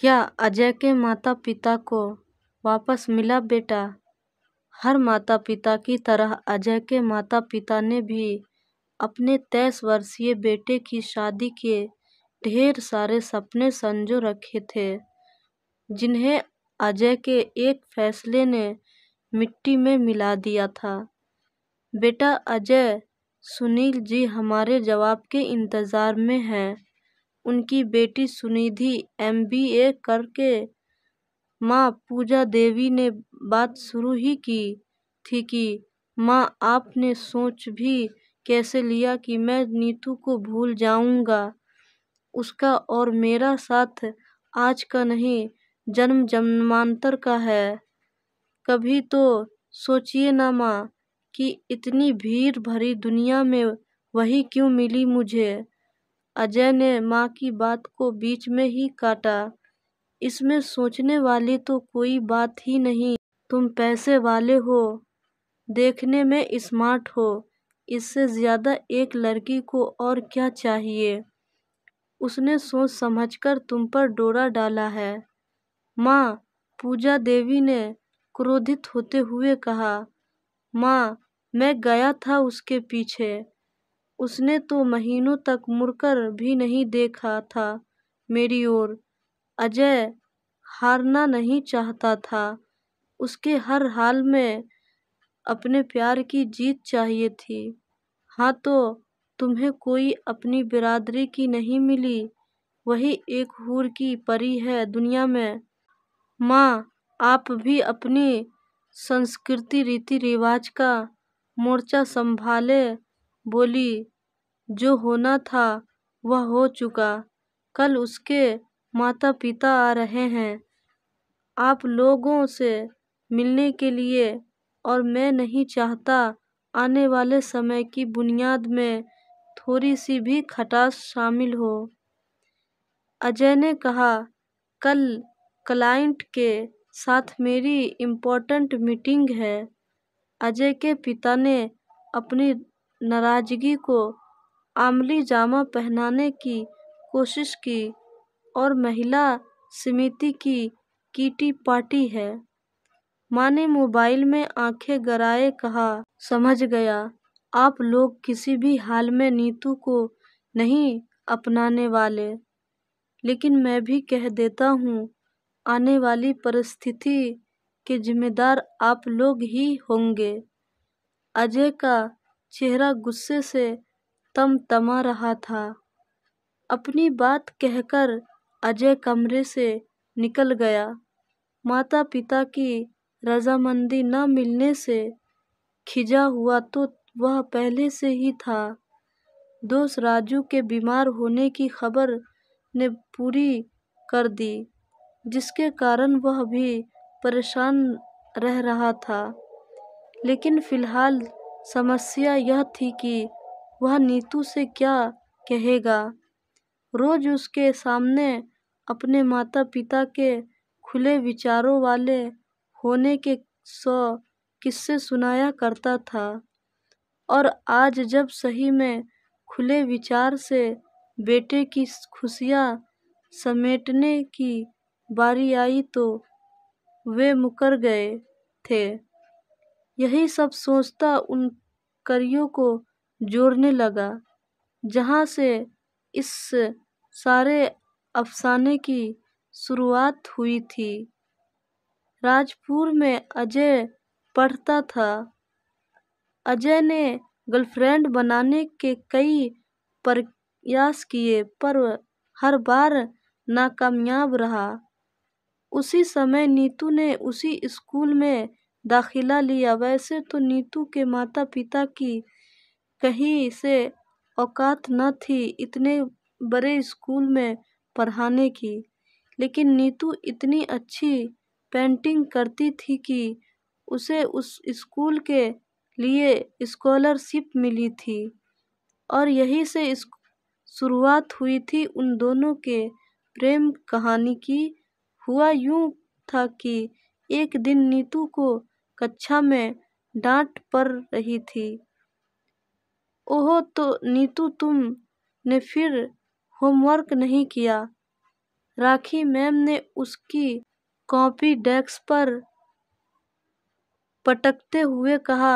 क्या अजय के माता पिता को वापस मिला बेटा? हर माता पिता की तरह अजय के माता पिता ने भी अपने 23 वर्षीय बेटे की शादी के ढेर सारे सपने संजो रखे थे, जिन्हें अजय के एक फैसले ने मिट्टी में मिला दिया था। बेटा अजय, सुनील जी हमारे जवाब के इंतजार में हैं। उनकी बेटी सुनिधि MBA करके माँ पूजा देवी ने बात शुरू ही की थी कि माँ आपने सोच भी कैसे लिया कि मैं नीतू को भूल जाऊंगा। उसका और मेरा साथ आज का नहीं, जन्म जन्मांतर का है। कभी तो सोचिए ना माँ कि इतनी भीड़ भरी दुनिया में वही क्यों मिली मुझे। अजय ने माँ की बात को बीच में ही काटा। इसमें सोचने वाली तो कोई बात ही नहीं। तुम पैसे वाले हो, देखने में स्मार्ट हो, इससे ज्यादा एक लड़की को और क्या चाहिए। उसने सोच समझकर तुम पर डोरा डाला है। माँ, पूजा देवी ने क्रोधित होते हुए कहा। माँ, मैं गया था उसके पीछे। उसने तो महीनों तक मुड़कर भी नहीं देखा था मेरी ओर। अजय हारना नहीं चाहता था। उसके हर हाल में अपने प्यार की जीत चाहिए थी। हाँ तो तुम्हें कोई अपनी बिरादरी की नहीं मिली, वही एक हूर की परी है दुनिया में। माँ, आप भी अपनी संस्कृति रीति रिवाज का मोर्चा संभाले बोली। जो होना था वह हो चुका। कल उसके माता पिता आ रहे हैं आप लोगों से मिलने के लिए, और मैं नहीं चाहता आने वाले समय की बुनियाद में थोड़ी सी भी खटास शामिल हो। अजय ने कहा, कल क्लाइंट के साथ मेरी इम्पोर्टेंट मीटिंग है। अजय के पिता ने अपनी नाराजगी को आमली जामा पहनाने की कोशिश की और महिला समिति की किटी पार्टी है। माँ ने मोबाइल में आंखें गड़ाए कहा, समझ गया, आप लोग किसी भी हाल में नीतू को नहीं अपनाने वाले। लेकिन मैं भी कह देता हूँ, आने वाली परिस्थिति के जिम्मेदार आप लोग ही होंगे। अजय का चेहरा गुस्से से तमतमा रहा था। अपनी बात कहकर अजय कमरे से निकल गया। माता पिता की रजामंदी न मिलने से खिजा हुआ तो वह पहले से ही था। दोस्त राजू के बीमार होने की खबर ने पूरी कर दी, जिसके कारण वह भी परेशान रह रहा था। लेकिन फिलहाल समस्या यह थी कि वह नीतू से क्या कहेगा। रोज उसके सामने अपने माता पिता के खुले विचारों वाले होने के 100 किस्से सुनाया करता था, और आज जब सही में खुले विचार से बेटे की खुशियाँ समेटने की बारी आई तो वे मुकर गए थे। यही सब सोचता उन कड़ियों को जोड़ने लगा जहाँ से इस सारे अफसाने की शुरुआत हुई थी। राजपुर में अजय पढ़ता था। अजय ने गर्लफ्रेंड बनाने के कई प्रयास किए पर हर बार नाकामयाब रहा। उसी समय नीतू ने उसी स्कूल में दाखिला लिया। वैसे तो नीतू के माता पिता की कहीं से औकात न थी इतने बड़े स्कूल में पढ़ाने की, लेकिन नीतू इतनी अच्छी पेंटिंग करती थी कि उसे उस स्कूल के लिए स्कॉलरशिप मिली थी, और यहीं से शुरुआत हुई थी उन दोनों के प्रेम कहानी की। हुआ यूं था कि एक दिन नीतू को कक्षा में डांट पड़ रही थी। ओहो तो नीतू, तुमने फिर होमवर्क नहीं किया? राखी मैम ने उसकी कॉपी डेस्क पर पटकते हुए कहा।